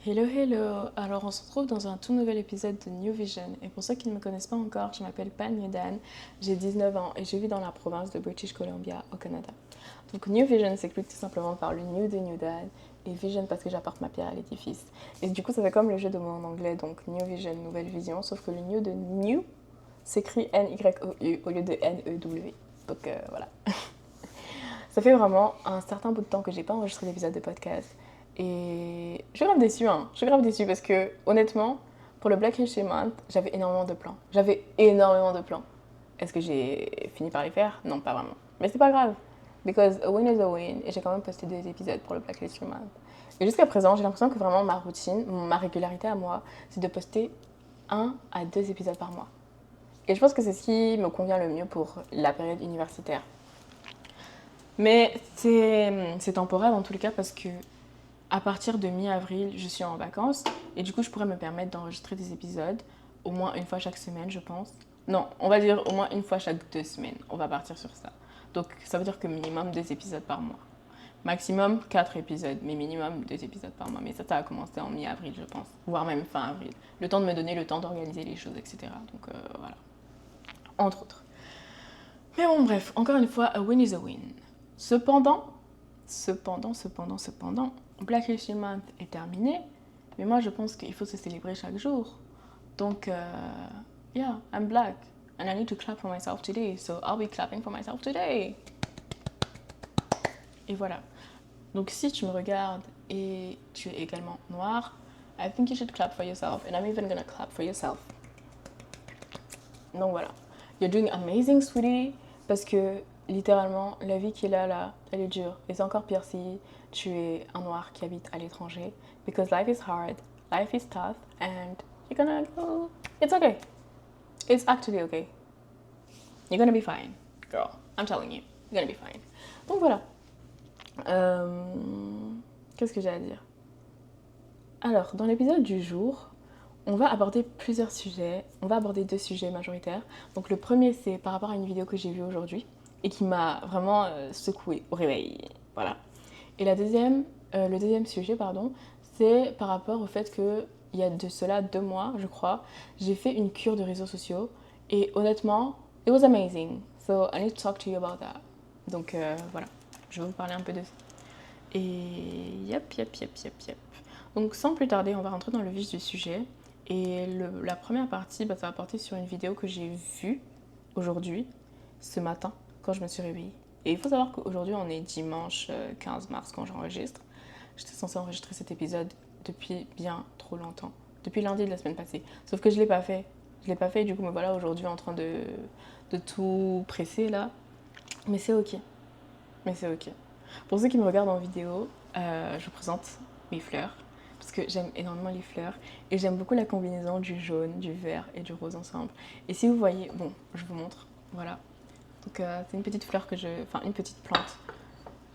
Hello, hello! Alors, on se retrouve dans un tout nouvel épisode de New Vision. Et pour ceux qui ne me connaissent pas encore, je m'appelle Pan Yudan, j'ai 19 ans et je vis dans la province de British Columbia, au Canada. Donc, New Vision s'explique tout simplement par le New de New Dad et Vision parce que j'apporte ma pierre à l'édifice. Et du coup, ça fait comme le jeu de mots en anglais, donc New Vision, nouvelle vision, sauf que le New de New s'écrit N-Y-O-U au lieu de N-E-W. Donc, voilà. Ça fait vraiment un certain bout de temps que j'ai pas enregistré d'épisode de podcast. Et je suis grave déçue, hein. Je suis grave déçue parce que, honnêtement, pour le Black History Month, j'avais énormément de plans. J'avais énormément de plans. Est-ce que j'ai fini par les faire? Non, pas vraiment. Mais c'est pas grave. Because a win is a win. Et j'ai quand même posté 2 épisodes pour le Black History Month. Et jusqu'à présent, j'ai l'impression que vraiment ma routine, ma régularité à moi, c'est de poster 1 à 2 épisodes par mois. Et je pense que c'est ce qui me convient le mieux pour la période universitaire. Mais c'est temporaire dans tous les cas parce que à partir de mi-avril, je suis en vacances et du coup, je pourrais me permettre d'enregistrer des épisodes au moins une fois chaque semaine, je pense. Non, on va dire au moins une fois chaque 2 semaines. On va partir sur ça. Donc, ça veut dire que minimum 2 épisodes par mois. Maximum 4 épisodes, mais minimum 2 épisodes par mois. Mais ça a commencé en mi-avril, je pense, voire même fin avril. Le temps de me donner le temps d'organiser les choses, etc. Donc, voilà. Entre autres. Mais bon, bref, encore une fois, a win is a win. Cependant, Black History Month est terminé, mais moi je pense qu'il faut se célébrer chaque jour. Donc, yeah, I'm black and I need to clap for myself today, so I'll be clapping for myself today. Et voilà. Donc si tu me regardes et tu es également noir, I think you should clap for yourself and I'm even gonna clap for yourself. Donc voilà. You're doing amazing, sweetie, parce que littéralement, la vie qu'il a là, elle est dure. Et c'est encore pire si tu es un noir qui habite à l'étranger. Because life is hard, life is tough, and you're gonna go... It's okay. It's actually okay. You're gonna be fine, girl. I'm telling you. You're gonna be fine. Donc voilà. Qu'est-ce que j'ai à dire? Alors, dans l'épisode du jour, on va aborder plusieurs sujets. On va aborder 2 sujets majoritaires. Donc le premier, c'est par rapport à une vidéo que j'ai vue aujourd'hui et qui m'a vraiment secouée au réveil. Voilà. Et le deuxième sujet, c'est par rapport au fait que il y a de cela 2 mois, je crois, j'ai fait une cure de réseaux sociaux et honnêtement, it was amazing. So I need to talk to you about that. Donc voilà, je vais vous parler un peu de ça. Et yep. Donc sans plus tarder, on va rentrer dans le vif du sujet. Et la première partie, ça va porter sur une vidéo que j'ai vue aujourd'hui, ce matin, quand je me suis réveillée. Et il faut savoir qu'aujourd'hui, on est dimanche 15 mars quand j'enregistre. J'étais censée enregistrer cet épisode depuis bien trop longtemps. Depuis lundi de la semaine passée. Sauf que je ne l'ai pas fait. Et du coup, me voilà aujourd'hui en train de tout presser là. Mais c'est ok. Pour ceux qui me regardent en vidéo, je vous présente mes fleurs. Parce que j'aime énormément les fleurs et j'aime beaucoup la combinaison du jaune, du vert et du rose ensemble. Et si vous voyez, bon, je vous montre, voilà. Donc c'est une petite fleur une petite plante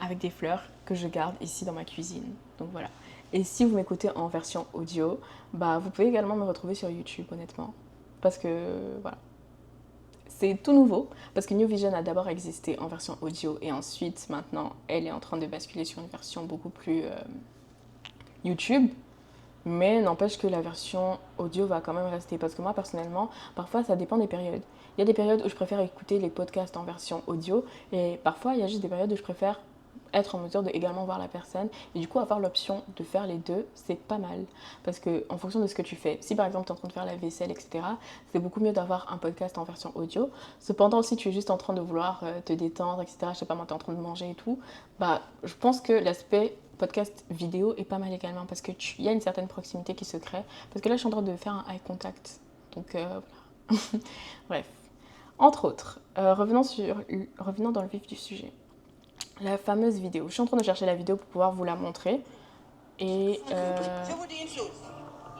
avec des fleurs que je garde ici dans ma cuisine. Donc voilà. Et si vous m'écoutez en version audio, vous pouvez également me retrouver sur YouTube, honnêtement. Parce que voilà. C'est tout nouveau, parce que New Vision a d'abord existé en version audio et ensuite, maintenant, elle est en train de basculer sur une version beaucoup plus YouTube. Mais n'empêche que la version audio va quand même rester. Parce que moi, personnellement, parfois, ça dépend des périodes. Il y a des périodes où je préfère écouter les podcasts en version audio. Et parfois, il y a juste des périodes où je préfère être en mesure de également voir la personne. Et du coup, avoir l'option de faire les deux, c'est pas mal. Parce qu'en fonction de ce que tu fais, si par exemple, tu es en train de faire la vaisselle, etc., c'est beaucoup mieux d'avoir un podcast en version audio. Cependant, si tu es juste en train de vouloir te détendre, etc., je sais pas moi, tu es en train de manger et tout, je pense que l'aspect podcast vidéo est pas mal également parce que il y a une certaine proximité qui se crée. Parce que là, je suis en train de faire un eye contact. Donc, voilà. Bref. Entre autres, revenons dans le vif du sujet. La fameuse vidéo. Je suis en train de chercher la vidéo pour pouvoir vous la montrer. Et Je vous dis une chose.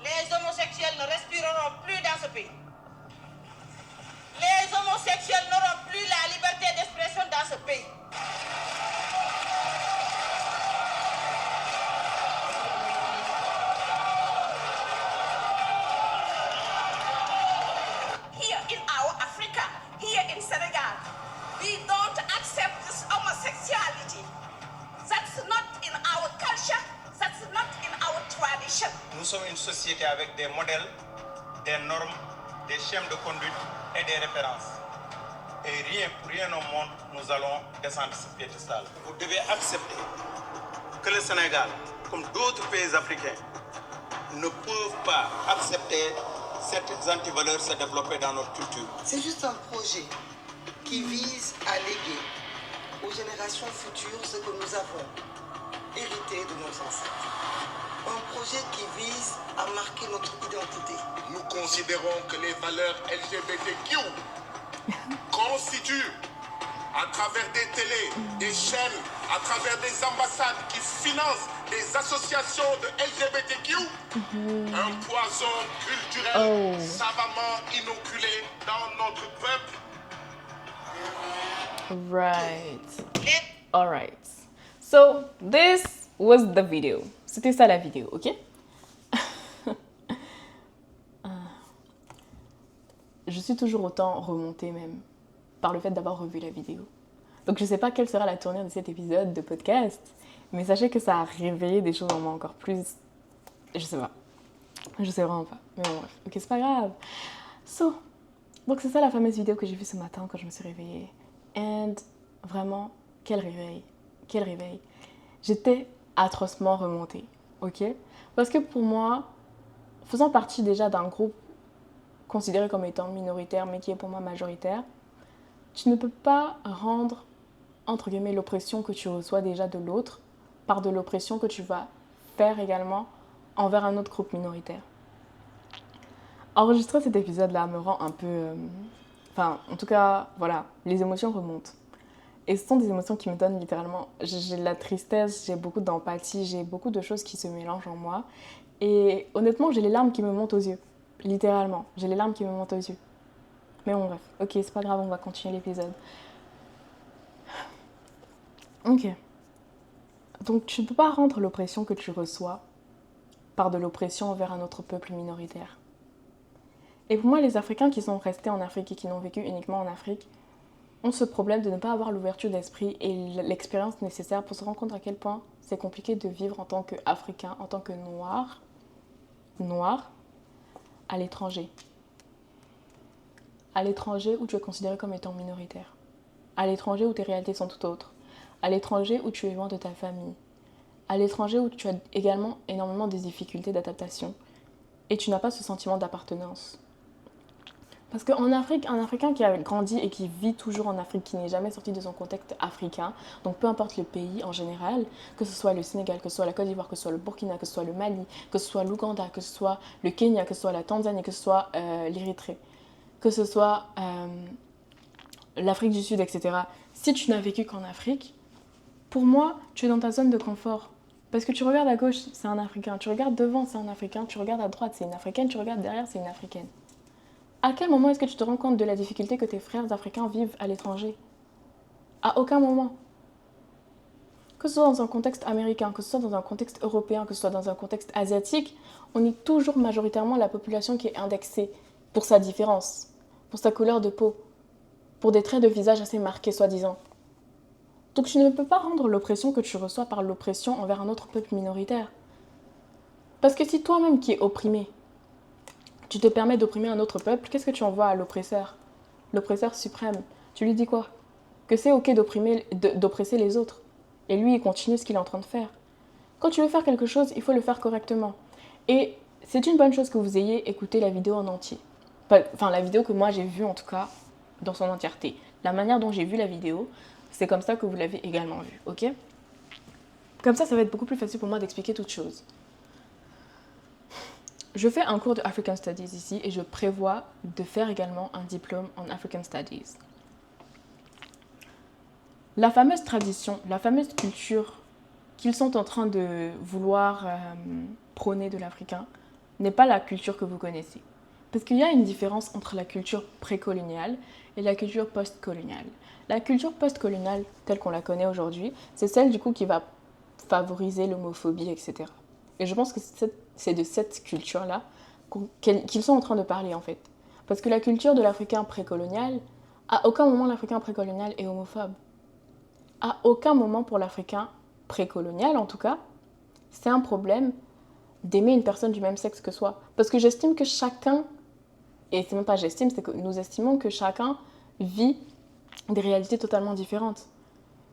Les homosexuels ne respireront plus dans ce pays. Les homosexuels n'auront plus la liberté d'expression dans ce pays. Here in our Africa, here in Senegal, we don't accept this homosexuality. That's not in our culture, that's not in our tradition. Nous sommes une société avec des modèles, des normes, des schèmes de conduite et des références. Et pour rien au monde, nous allons descendre ce piédestal. Vous devez accepter que le Sénégal, comme d'autres pays africains, ne peuvent pas accepter certaines antivaleurs se développer dans notre culture. C'est juste un projet qui vise à léguer aux générations futures ce que nous avons hérité de nos ancêtres. Un projet qui vise à marquer notre identité. Nous considérons que les valeurs LGBTQ constituent, à travers des télés, des chaînes, à travers des ambassades qui financent des associations de LGBTQ, un poison culturel savamment inoculé dans notre peuple. Right. Alright. So, this was the video. C'était ça la vidéo, ok? Je suis toujours autant remontée même par le fait d'avoir revu la vidéo. Donc je sais pas quelle sera la tournure de cet épisode de podcast, mais sachez que ça a réveillé des choses en moi encore plus. Je sais pas. Je sais vraiment pas. Mais bon, bref. Ok, c'est pas grave. Donc c'est ça la fameuse vidéo que j'ai vue ce matin quand je me suis réveillée. And vraiment, quel réveil. Quel réveil. J'étais atrocement remontée, ok? Parce que pour moi, faisant partie déjà d'un groupe considéré comme étant minoritaire, mais qui est pour moi majoritaire, tu ne peux pas rendre, entre guillemets, l'oppression que tu reçois déjà de l'autre par de l'oppression que tu vas faire également envers un autre groupe minoritaire. Enregistrer cet épisode-là me rend un peu... Enfin, en tout cas, voilà, les émotions remontent. Et ce sont des émotions qui me donnent littéralement... J'ai de la tristesse, j'ai beaucoup d'empathie, j'ai beaucoup de choses qui se mélangent en moi. Et honnêtement, j'ai les larmes qui me montent aux yeux. Littéralement, j'ai les larmes qui me montent aux yeux. Mais bon, bref. Ok, c'est pas grave, on va continuer l'épisode. Ok. Donc, tu ne peux pas rendre l'oppression que tu reçois par de l'oppression envers un autre peuple minoritaire. Et pour moi, les Africains qui sont restés en Afrique et qui n'ont vécu uniquement en Afrique ont ce problème de ne pas avoir l'ouverture d'esprit et l'expérience nécessaire pour se rendre compte à quel point c'est compliqué de vivre en tant qu'Africain, en tant que noir, à l'étranger. À l'étranger où tu es considéré comme étant minoritaire. À l'étranger où tes réalités sont tout autres. À l'étranger où tu es loin de ta famille. À l'étranger où tu as également énormément de difficultés d'adaptation. Et tu n'as pas ce sentiment d'appartenance. Parce qu'en Afrique, un Africain qui a grandi et qui vit toujours en Afrique, qui n'est jamais sorti de son contexte africain, donc peu importe le pays en général, que ce soit le Sénégal, que ce soit la Côte d'Ivoire, que ce soit le Burkina, que ce soit le Mali, que ce soit l'Ouganda, que ce soit le Kenya, que ce soit la Tanzanie, que ce soit l'Érythrée, que ce soit l'Afrique du Sud, etc. Si tu n'as vécu qu'en Afrique, pour moi, tu es dans ta zone de confort. Parce que tu regardes à gauche, c'est un Africain. Tu regardes devant, c'est un Africain. Tu regardes à droite, c'est une Africaine. Tu regardes derrière, c'est une Africaine. À quel moment est-ce que tu te rends compte de la difficulté que tes frères africains vivent à l'étranger? À aucun moment. Que ce soit dans un contexte américain, que ce soit dans un contexte européen, que ce soit dans un contexte asiatique, on est toujours majoritairement la population qui est indexée pour sa différence, pour sa couleur de peau, pour des traits de visage assez marqués, soi-disant. Donc tu ne peux pas rendre l'oppression que tu reçois par l'oppression envers un autre peuple minoritaire. Parce que si toi-même qui es opprimé, tu te permets d'opprimer un autre peuple, qu'est-ce que tu envoies à l'oppresseur? L'oppresseur suprême. Tu lui dis quoi? Que c'est ok d'oppresser les autres. Et lui, il continue ce qu'il est en train de faire. Quand tu veux faire quelque chose, il faut le faire correctement. Et c'est une bonne chose que vous ayez écouté la vidéo en entier. Enfin, la vidéo que moi j'ai vue en tout cas, dans son entièreté. La manière dont j'ai vu la vidéo, c'est comme ça que vous l'avez également vue, ok? Comme ça va être beaucoup plus facile pour moi d'expliquer toute chose. Je fais un cours de African Studies ici et je prévois de faire également un diplôme en African Studies. La fameuse tradition, la fameuse culture qu'ils sont en train de vouloir prôner de l'Africain n'est pas la culture que vous connaissez. Parce qu'il y a une différence entre la culture précoloniale et la culture post-coloniale. La culture post-coloniale, telle qu'on la connaît aujourd'hui, c'est celle du coup qui va favoriser l'homophobie, etc. Et je pense que c'est de cette culture-là qu'ils sont en train de parler en fait. Parce que la culture de l'Africain précolonial, à aucun moment l'Africain précolonial est homophobe. À aucun moment pour l'Africain précolonial en tout cas, c'est un problème d'aimer une personne du même sexe que soi. Parce que j'estime que chacun, et c'est même pas j'estime, c'est que nous estimons que chacun vit des réalités totalement différentes.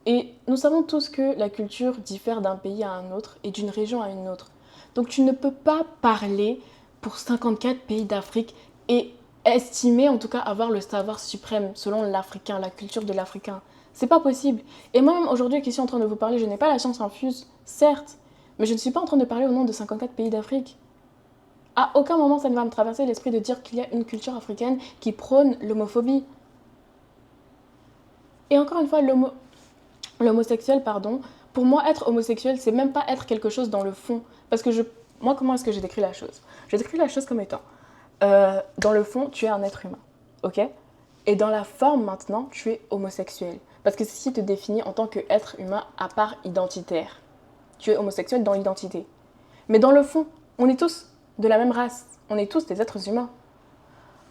Et nous savons tous que la culture diffère d'un pays à un autre et d'une région à une autre. Donc tu ne peux pas parler pour 54 pays d'Afrique et estimer en tout cas avoir le savoir suprême selon l'Africain, la culture de l'Africain. C'est pas possible. Et moi-même aujourd'hui qui suis en train de vous parler, je n'ai pas la science infuse, certes, mais je ne suis pas en train de parler au nom de 54 pays d'Afrique. À aucun moment ça ne va me traverser l'esprit de dire qu'il y a une culture africaine qui prône l'homophobie. Et encore une fois, l'homosexuel, pardon, pour moi être homosexuel, c'est même pas être quelque chose dans le fond. Parce que moi, comment est-ce que j'ai décrit la chose? J'ai décrit la chose comme étant, dans le fond, tu es un être humain, ok? Et dans la forme maintenant, tu es homosexuel. Parce que c'est ce qui te définit en tant qu'être humain à part identitaire. Tu es homosexuel dans l'identité. Mais dans le fond, on est tous de la même race. On est tous des êtres humains.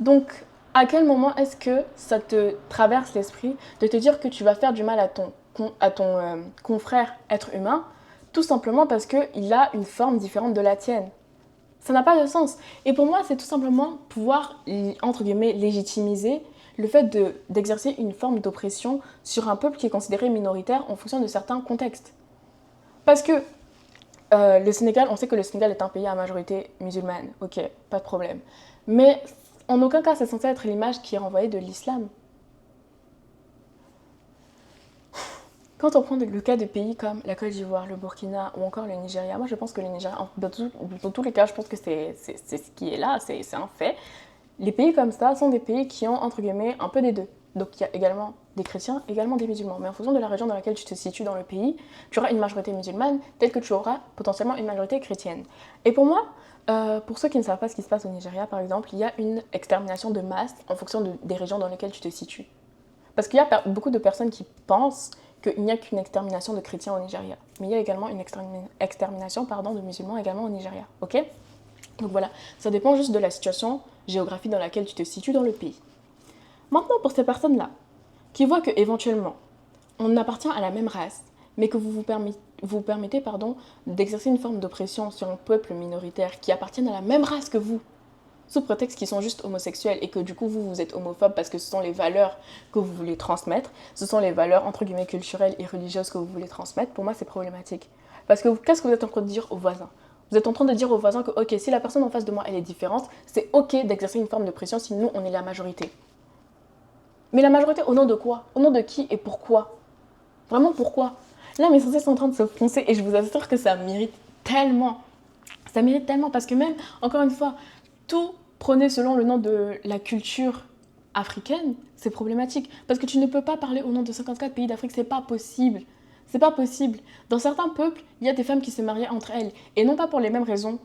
Donc, à quel moment est-ce que ça te traverse l'esprit de te dire que tu vas faire du mal à ton confrère être humain, tout simplement parce qu'il a une forme différente de la tienne? Ça n'a pas de sens. Et pour moi, c'est tout simplement pouvoir, entre guillemets, légitimiser le fait d'exercer une forme d'oppression sur un peuple qui est considéré minoritaire en fonction de certains contextes. Parce que le Sénégal, on sait que le Sénégal est un pays à majorité musulmane, ok, pas de problème. Mais en aucun cas, c'est censé être l'image qui est renvoyée de l'islam. Quand on prend le cas de pays comme la Côte d'Ivoire, le Burkina ou encore le Nigeria, moi je pense que le Nigeria, dans tous les cas, je pense que c'est ce qui est là, c'est un fait. Les pays comme ça sont des pays qui ont, entre guillemets, un peu des deux. Donc il y a également des chrétiens, également des musulmans. Mais en fonction de la région dans laquelle tu te situes dans le pays, tu auras une majorité musulmane telle que tu auras potentiellement une majorité chrétienne. Et pour moi, pour ceux qui ne savent pas ce qui se passe au Nigeria, par exemple, il y a une extermination de masse en fonction des régions dans lesquelles tu te situes. Parce qu'il y a beaucoup de personnes qui pensent qu'il n'y a qu'une extermination de chrétiens au Nigeria. Mais il y a également une extermination de musulmans également au Nigeria. Ok? Donc voilà, ça dépend juste de la situation géographique dans laquelle tu te situes dans le pays. Maintenant, pour ces personnes-là, qui voient qu'éventuellement, on appartient à la même race, mais que vous permettez d'exercer une forme d'oppression sur un peuple minoritaire qui appartient à la même race que vous, sous prétexte qu'ils sont juste homosexuels et que du coup vous êtes homophobe parce que ce sont les valeurs que vous voulez transmettre, ce sont les valeurs entre guillemets culturelles et religieuses que vous voulez transmettre, pour moi c'est problématique. Parce que qu'est-ce que vous êtes en train de dire aux voisins? Vous êtes en train de dire aux voisins que ok, si la personne en face de moi elle est différente, c'est ok d'exercer une forme de pression si nous on est la majorité. Mais la majorité au nom de quoi? Au nom de qui et pourquoi? Vraiment pourquoi? Là mes sens sont en train de se froncer et je vous assure que ça mérite tellement. Ça mérite tellement parce que même, encore une fois, tout prôné selon le nom de la culture africaine, c'est problématique. Parce que tu ne peux pas parler au nom de 54 pays d'Afrique, c'est pas possible. C'est pas possible. Dans certains peuples, il y a des femmes qui se mariaient entre elles. Et non pas pour les mêmes raisons,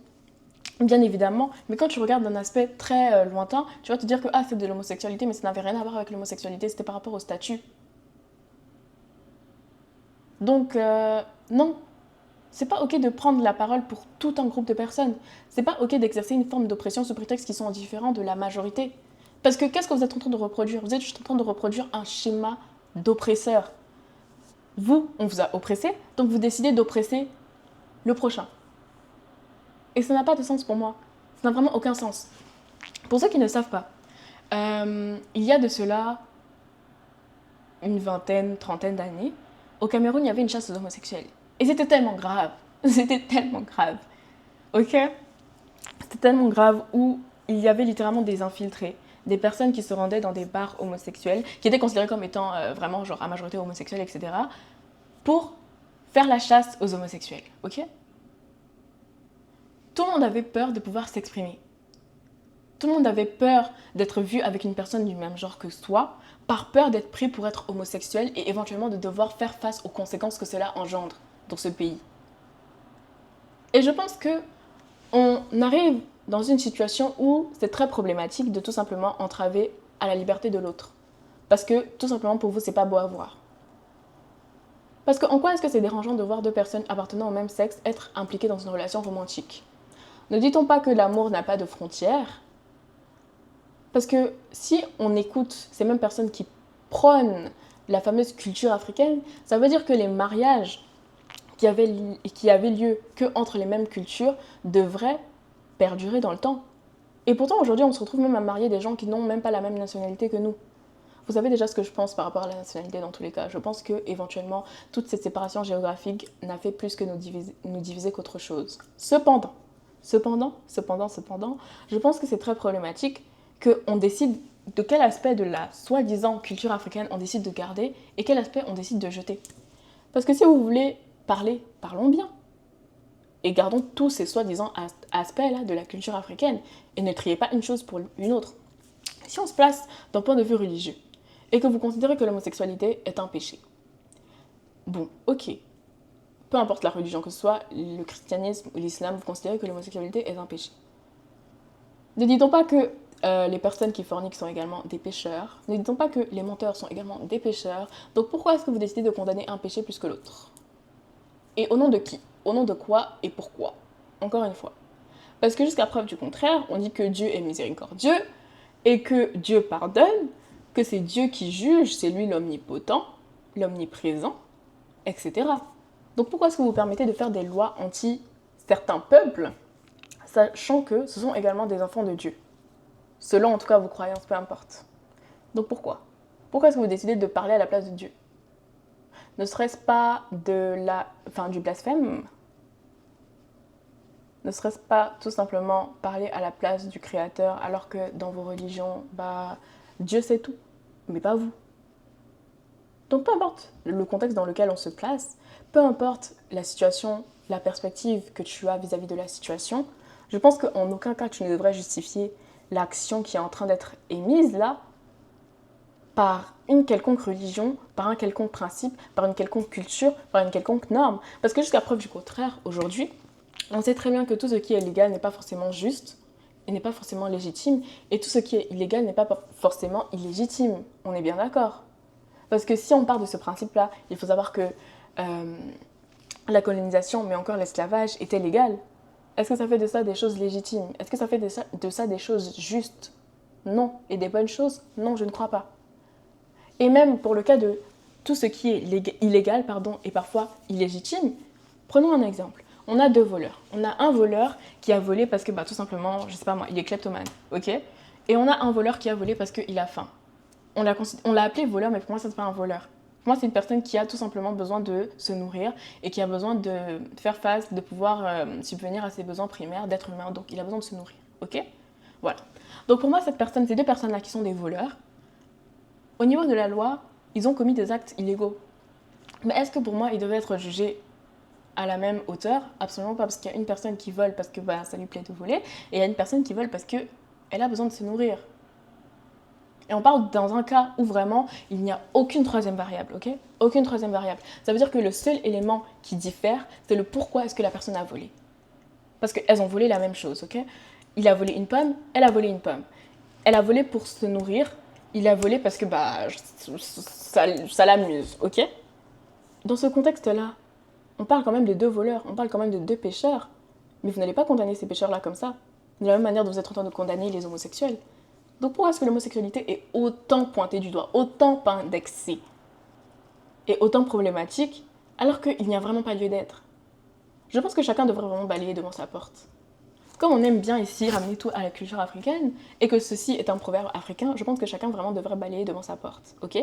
bien évidemment. Mais quand tu regardes d'un aspect très lointain, tu vas te dire que c'est de l'homosexualité, mais ça n'avait rien à voir avec l'homosexualité, c'était par rapport au statut. Donc, non. C'est pas ok de prendre la parole pour tout un groupe de personnes. C'est pas ok d'exercer une forme d'oppression sous prétexte qu'ils sont différents de la majorité. Parce que qu'est-ce que vous êtes en train de reproduire? Vous êtes juste en train de reproduire un schéma d'oppresseur. Vous, on vous a oppressé, donc vous décidez d'oppresser le prochain. Et ça n'a pas de sens pour moi. Ça n'a vraiment aucun sens. Pour ceux qui ne savent pas, il y a de cela une vingtaine, trentaine d'années, au Cameroun, il y avait une chasse aux homosexuels. Et c'était tellement grave. C'était tellement grave. Ok? C'était tellement grave où il y avait littéralement des infiltrés, des personnes qui se rendaient dans des bars homosexuels, qui étaient considérés comme étant vraiment genre à majorité homosexuelle, etc., pour faire la chasse aux homosexuels. Ok? Tout le monde avait peur de pouvoir s'exprimer. Tout le monde avait peur d'être vu avec une personne du même genre que soi, par peur d'être pris pour être homosexuel et éventuellement de devoir faire face aux conséquences que cela engendre dans ce pays. Et je pense que on arrive dans une situation où c'est très problématique de tout simplement entraver à la liberté de l'autre. Parce que tout simplement pour vous, c'est pas beau à voir. Parce que en quoi est-ce que c'est dérangeant de voir deux personnes appartenant au même sexe être impliquées dans une relation romantique? Ne dit-on pas que l'amour n'a pas de frontières? Parce que si on écoute ces mêmes personnes qui prônent la fameuse culture africaine, ça veut dire que les mariages qui avait lieu que entre les mêmes cultures devrait perdurer dans le temps. Et pourtant, aujourd'hui, on se retrouve même à marier des gens qui n'ont même pas la même nationalité que nous. Vous savez déjà ce que je pense par rapport à la nationalité dans tous les cas. Je pense que éventuellement toute cette séparation géographique n'a fait plus que nous diviser qu'autre chose. Cependant, je pense que c'est très problématique qu'on décide de quel aspect de la soi-disant culture africaine on décide de garder et quel aspect on décide de jeter. Parce que si vous voulez parler, parlons bien. Et gardons tous ces soi-disant aspects-là de la culture africaine et ne triez pas une chose pour une autre. Si on se place d'un point de vue religieux et que vous considérez que l'homosexualité est un péché, bon, ok, peu importe la religion que ce soit, le christianisme ou l'islam, vous considérez que l'homosexualité est un péché. Ne dit-on pas que les personnes qui forniquent sont également des pécheurs? Ne dit-on pas que les menteurs sont également des pécheurs? Donc pourquoi est-ce que vous décidez de condamner un péché plus que l'autre? Et au nom de qui? Au nom de quoi et pourquoi? Encore une fois. Parce que jusqu'à preuve du contraire, on dit que Dieu est miséricordieux et que Dieu pardonne, que c'est Dieu qui juge, c'est lui l'omnipotent, l'omniprésent, etc. Donc pourquoi est-ce que vous permettez de faire des lois anti certains peuples, sachant que ce sont également des enfants de Dieu? Selon en tout cas vos croyances, peu importe. Donc pourquoi? Pourquoi est-ce que vous décidez de parler à la place de Dieu? Ne serait-ce pas du blasphème? Ne serait-ce pas tout simplement parler à la place du Créateur alors que dans vos religions, Dieu sait tout, mais pas vous? Donc peu importe le contexte dans lequel on se place, peu importe la situation, la perspective que tu as vis-à-vis de la situation, je pense qu'en aucun cas tu ne devrais justifier l'action qui est en train d'être émise là par une quelconque religion, par un quelconque principe, par une quelconque culture, par une quelconque norme. Parce que jusqu'à preuve du contraire, aujourd'hui, on sait très bien que tout ce qui est légal n'est pas forcément juste et n'est pas forcément légitime, et tout ce qui est illégal n'est pas forcément illégitime. On est bien d'accord. Parce que si on part de ce principe-là, il faut savoir que la colonisation, mais encore l'esclavage, était légal. Est-ce que ça fait de ça des choses légitimes? Est-ce que ça fait de ça des choses justes? Non. Et des bonnes choses? Non, je ne crois pas. Et même pour le cas de tout ce qui est illégal et parfois illégitime, prenons un exemple. On a deux voleurs. On a un voleur qui a volé parce que tout simplement, je sais pas moi, il est kleptomane, ok? Et on a un voleur qui a volé parce qu'il a faim. On l'a appelé voleur, mais pour moi, ça n'est pas un voleur. Pour moi, c'est une personne qui a tout simplement besoin de se nourrir et qui a besoin de faire face, de pouvoir subvenir à ses besoins primaires d'être humain. Donc, il a besoin de se nourrir, ok? Voilà. Donc, pour moi, ces deux personnes-là qui sont des voleurs, au niveau de la loi, ils ont commis des actes illégaux. Mais est-ce que pour moi, ils devaient être jugés à la même hauteur? Absolument pas, parce qu'il y a une personne qui vole parce que ça lui plaît de voler, et il y a une personne qui vole parce qu'elle a besoin de se nourrir. Et on parle dans un cas où vraiment, il n'y a aucune troisième variable, ok? Aucune troisième variable. Ça veut dire que le seul élément qui diffère, c'est le pourquoi est-ce que la personne a volé. Parce qu'elles ont volé la même chose, ok? Il a volé une pomme, elle a volé une pomme. Elle a volé pour se nourrir, il a volé parce que ça l'amuse, ok? Dans ce contexte-là, on parle quand même de deux voleurs, on parle quand même de deux pécheurs. Mais vous n'allez pas condamner ces pécheurs-là comme ça, de la même manière dont vous êtes en train de condamner les homosexuels. Donc pourquoi est-ce que l'homosexualité est autant pointée du doigt, autant indexée et autant problématique, alors qu'il n'y a vraiment pas lieu d'être? Je pense que chacun devrait vraiment balayer devant sa porte. Comme on aime bien ici ramener tout à la culture africaine, et que ceci est un proverbe africain, je pense que chacun vraiment devrait balayer devant sa porte, ok?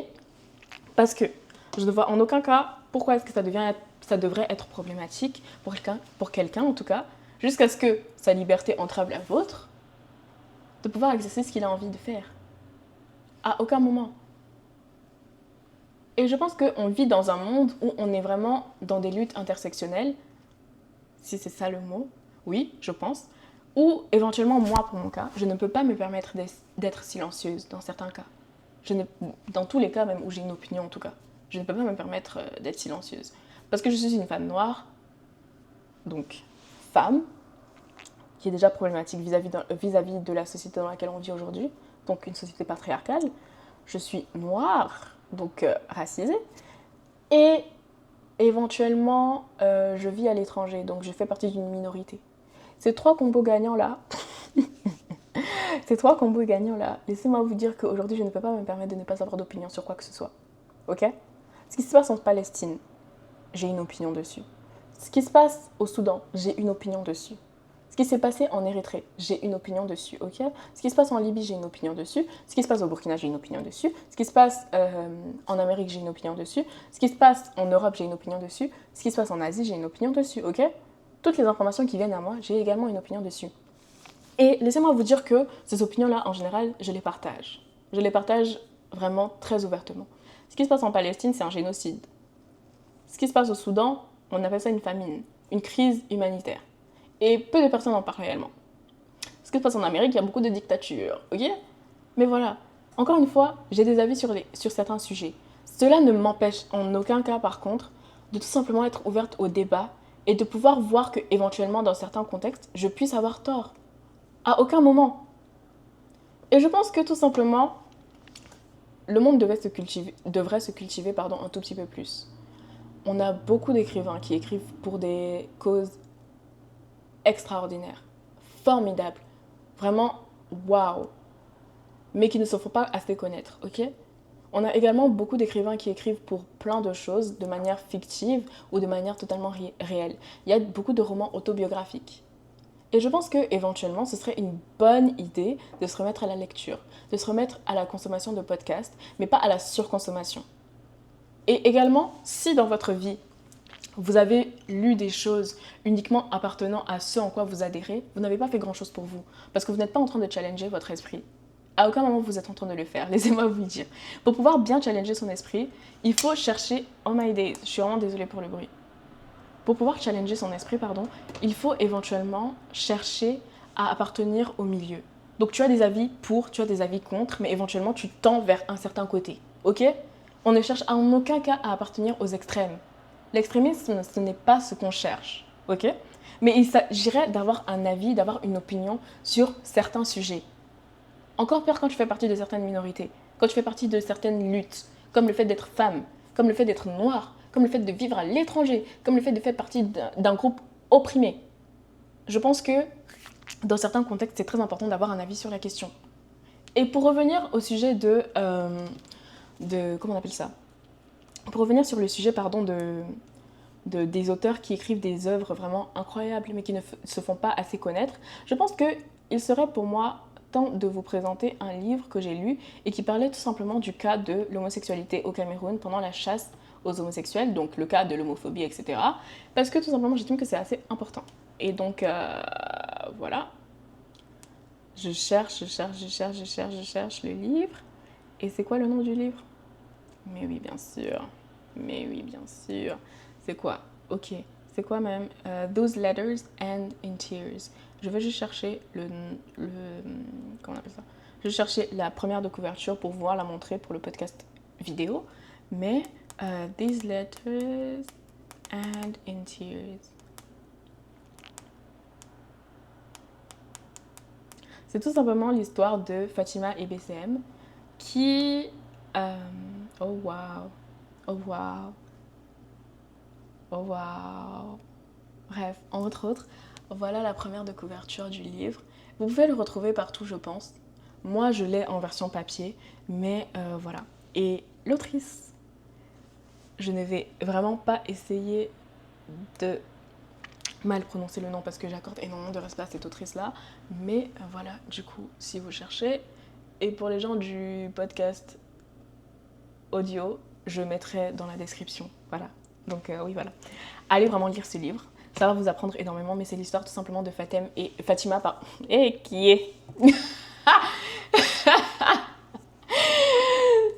Parce que je ne vois en aucun cas pourquoi est-ce que ça devrait être problématique pour quelqu'un en tout cas, jusqu'à ce que sa liberté entrave la vôtre, de pouvoir exercer ce qu'il a envie de faire. À aucun moment. Et je pense qu'on vit dans un monde où on est vraiment dans des luttes intersectionnelles, si c'est ça le mot, oui, je pense, ou éventuellement, moi, pour mon cas, je ne peux pas me permettre d'être silencieuse dans certains cas. Dans tous les cas, même où j'ai une opinion en tout cas, je ne peux pas me permettre d'être silencieuse. Parce que je suis une femme noire, donc femme, qui est déjà problématique vis-à-vis de la société dans laquelle on vit aujourd'hui, donc une société patriarcale. Je suis noire, donc racisée, et éventuellement, je vis à l'étranger, donc je fais partie d'une minorité. Ces trois combos gagnants-là, laissez-moi vous dire qu'aujourd'hui, je ne peux pas me permettre de ne pas avoir d'opinion sur quoi que ce soit. Ok? Ce qui se passe en Palestine, j'ai une opinion dessus. Ce qui se passe au Soudan, j'ai une opinion dessus. Ce qui s'est passé en Érythrée, j'ai une opinion dessus, ok? Ce qui se passe en Libye, j'ai une opinion dessus. Ce qui se passe au Burkina, j'ai une opinion dessus. Ce qui se passe en Amérique, j'ai une opinion dessus. Ce qui se passe en Europe, j'ai une opinion dessus. Ce qui se passe en Asie, j'ai une opinion dessus, ok? Toutes les informations qui viennent à moi, j'ai également une opinion dessus. Et laissez-moi vous dire que ces opinions-là, en général, je les partage. Je les partage vraiment très ouvertement. Ce qui se passe en Palestine, c'est un génocide. Ce qui se passe au Soudan, on appelle ça une famine, une crise humanitaire. Et peu de personnes en parlent réellement. Ce qui se passe en Amérique, il y a beaucoup de dictatures, ok? Mais voilà, encore une fois, j'ai des avis sur certains sujets. Cela ne m'empêche en aucun cas, par contre, de tout simplement être ouverte au débat et de pouvoir voir que, éventuellement, dans certains contextes, je puisse avoir tort. À aucun moment. Et je pense que, tout simplement, le monde devrait se cultiver un tout petit peu plus. On a beaucoup d'écrivains qui écrivent pour des causes extraordinaires, formidables, vraiment waouh, mais qui ne se font pas assez connaître, ok? On a également beaucoup d'écrivains qui écrivent pour plein de choses de manière fictive ou de manière totalement réelle. Il y a beaucoup de romans autobiographiques. Et je pense qu'éventuellement, ce serait une bonne idée de se remettre à la lecture, de se remettre à la consommation de podcasts, mais pas à la surconsommation. Et également, si dans votre vie, vous avez lu des choses uniquement appartenant à ce en quoi vous adhérez, vous n'avez pas fait grand-chose pour vous. Parce que vous n'êtes pas en train de challenger votre esprit. À aucun moment vous êtes en train de le faire, laissez-moi vous le dire. Pour pouvoir bien challenger son esprit, il faut chercher... Oh my days, je suis vraiment désolée pour le bruit. Pour pouvoir challenger son esprit, il faut éventuellement chercher à appartenir au milieu. Donc tu as des avis pour, tu as des avis contre, mais éventuellement tu tends vers un certain côté. Ok? On ne cherche en aucun cas à appartenir aux extrêmes. L'extrémisme, ce n'est pas ce qu'on cherche, ok? Mais il s'agirait d'avoir un avis, d'avoir une opinion sur certains sujets. Encore pire quand tu fais partie de certaines minorités, quand tu fais partie de certaines luttes, comme le fait d'être femme, comme le fait d'être noire, comme le fait de vivre à l'étranger, comme le fait de faire partie d'un groupe opprimé. Je pense que dans certains contextes, c'est très important d'avoir un avis sur la question. Et pour revenir au sujet comment on appelle ça? Pour revenir sur le sujet, des auteurs qui écrivent des œuvres vraiment incroyables, mais qui ne se font pas assez connaître, je pense qu'il serait pour moi temps de vous présenter un livre que j'ai lu et qui parlait tout simplement du cas de l'homosexualité au Cameroun pendant la chasse aux homosexuels, donc le cas de l'homophobie, etc. Parce que tout simplement, j'estime que c'est assez important. Et donc, voilà. Je cherche le livre. Et c'est quoi le nom du livre? Mais oui, bien sûr. C'est quoi? Ok. C'est quoi même? Those Letters End in Tears. Je vais juste chercher comment on appelle ça? Je vais chercher la première de couverture pour pouvoir la montrer pour le podcast vidéo. Mais These Letters End in Tears. C'est tout simplement l'histoire de Fatima et BCM qui... oh wow. Bref, entre autres, voilà la première de couverture du livre. Vous pouvez le retrouver partout, je pense. Moi, je l'ai en version papier, mais voilà. Et l'autrice, je ne vais vraiment pas essayer de mal prononcer le nom parce que j'accorde énormément de respect à cette autrice-là. Mais voilà, du coup, si vous cherchez. Et pour les gens du podcast audio, je mettrai dans la description. Voilà. Donc oui, voilà. Allez vraiment lire ce livre. Ça va vous apprendre énormément, mais c'est l'histoire tout simplement de Fatima, qui est...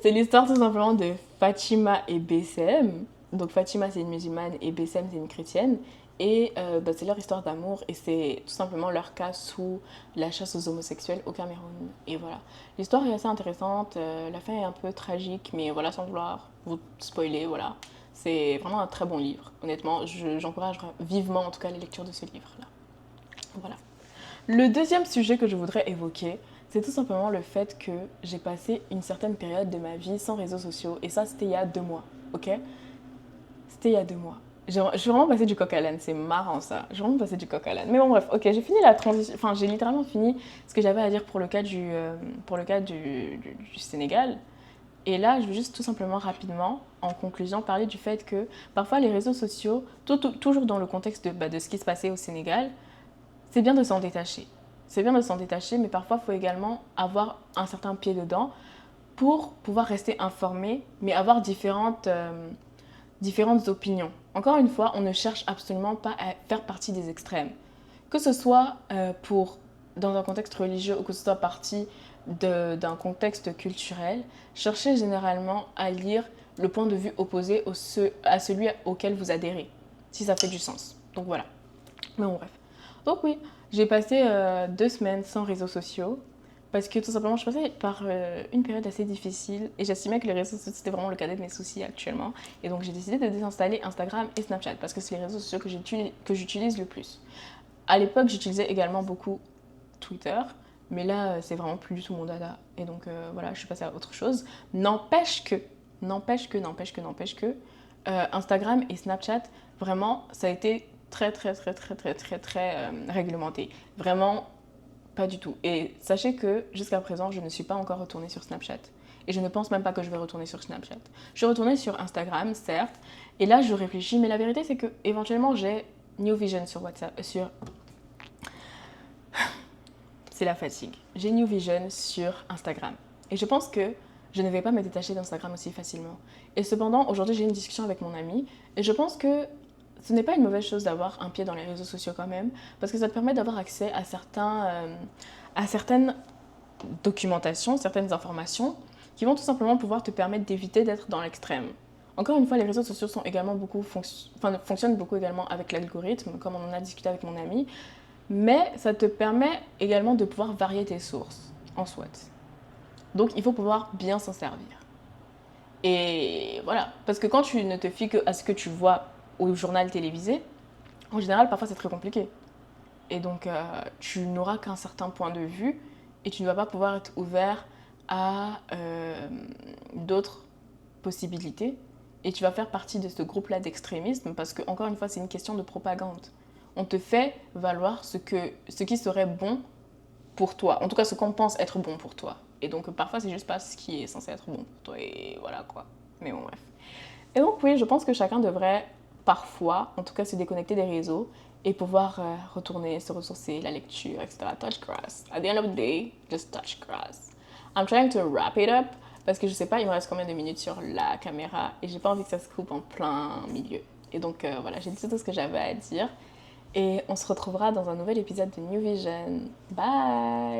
C'est l'histoire tout simplement de Fatima et BCM. Donc Fatima, c'est une musulmane et BCM, c'est une chrétienne. Et c'est leur histoire d'amour et c'est tout simplement leur cas sous la chasse aux homosexuels au Cameroun. Et voilà. L'histoire est assez intéressante, la fin est un peu tragique, mais voilà, sans vouloir vous spoiler, voilà. C'est vraiment un très bon livre. Honnêtement, j'encourage vivement en tout cas la lecture de ce livre-là. Voilà. Le deuxième sujet que je voudrais évoquer, c'est tout simplement le fait que j'ai passé une certaine période de ma vie sans réseaux sociaux. Et ça, c'était il y a 2 mois, ok? C'était il y a 2 mois. Je suis vraiment passée du coq à l'âne, c'est marrant ça. Je suis vraiment passée du coq à l'âne. Mais bon bref, ok, j'ai fini la transition, enfin j'ai littéralement fini ce que j'avais à dire pour le cas du Sénégal. Et là, je vais juste tout simplement rapidement en conclusion, parler du fait que parfois les réseaux sociaux, toujours dans le contexte de ce qui se passait au Sénégal, c'est bien de s'en détacher. C'est bien de s'en détacher, mais parfois il faut également avoir un certain pied dedans pour pouvoir rester informé, mais avoir différentes opinions. Encore une fois, on ne cherche absolument pas à faire partie des extrêmes. Que ce soit dans un contexte religieux ou que ce soit partie d'un contexte culturel, cherchez généralement à lire le point de vue opposé à celui auquel vous adhérez, si ça fait du sens. Donc voilà. Mais bon, bref. Donc oui, j'ai passé 2 semaines sans réseaux sociaux parce que tout simplement je passais par une période assez difficile et j'estimais que les réseaux sociaux c'était vraiment le cadet de mes soucis actuellement. Et donc j'ai décidé de désinstaller Instagram et Snapchat parce que c'est les réseaux sociaux que j'utilise le plus. À l'époque, j'utilisais également beaucoup Twitter, mais là, c'est vraiment plus du tout mon dada. Et donc, voilà, je suis passée à autre chose. N'empêche que, Instagram et Snapchat, vraiment, ça a été très réglementé. Vraiment, pas du tout. Et sachez que, jusqu'à présent, je ne suis pas encore retournée sur Snapchat. Et je ne pense même pas que je vais retourner sur Snapchat. Je suis retournée sur Instagram, certes, et là, je réfléchis, mais la vérité, c'est que éventuellement, j'ai New Vision sur WhatsApp, c'est la fatigue. J'ai New Vision sur Instagram. Et je pense que je ne vais pas me détacher d'Instagram aussi facilement. Et cependant, aujourd'hui, j'ai une discussion avec mon ami. Et je pense que ce n'est pas une mauvaise chose d'avoir un pied dans les réseaux sociaux quand même. Parce que ça te permet d'avoir accès à certaines documentations, certaines informations qui vont tout simplement pouvoir te permettre d'éviter d'être dans l'extrême. Encore une fois, les réseaux sociaux sont également fonctionnent beaucoup également avec l'algorithme, comme on en a discuté avec mon ami. Mais ça te permet également de pouvoir varier tes sources, en soit. Donc, il faut pouvoir bien s'en servir. Et voilà, parce que quand tu ne te fies qu'à ce que tu vois au journal télévisé, en général, parfois, c'est très compliqué. Et donc, tu n'auras qu'un certain point de vue et tu ne vas pas pouvoir être ouvert à d'autres possibilités. Et tu vas faire partie de ce groupe-là d'extrémisme parce que, encore une fois, c'est une question de propagande. On te fait valoir ce qui serait bon pour toi. En tout cas, ce qu'on pense être bon pour toi. Et donc, parfois, c'est juste pas ce qui est censé être bon pour toi. Et voilà, quoi. Mais bon, bref. Et donc, oui, je pense que chacun devrait, parfois, en tout cas, se déconnecter des réseaux et pouvoir retourner, se ressourcer, la lecture, etc. Touch grass. At the end of the day, just touch grass. I'm trying to wrap it up parce que je sais pas, il me reste combien de minutes sur la caméra et j'ai pas envie que ça se coupe en plein milieu. Et donc, voilà, j'ai dit tout ce que j'avais à dire. Et on se retrouvera dans un nouvel épisode de New Vision. Bye!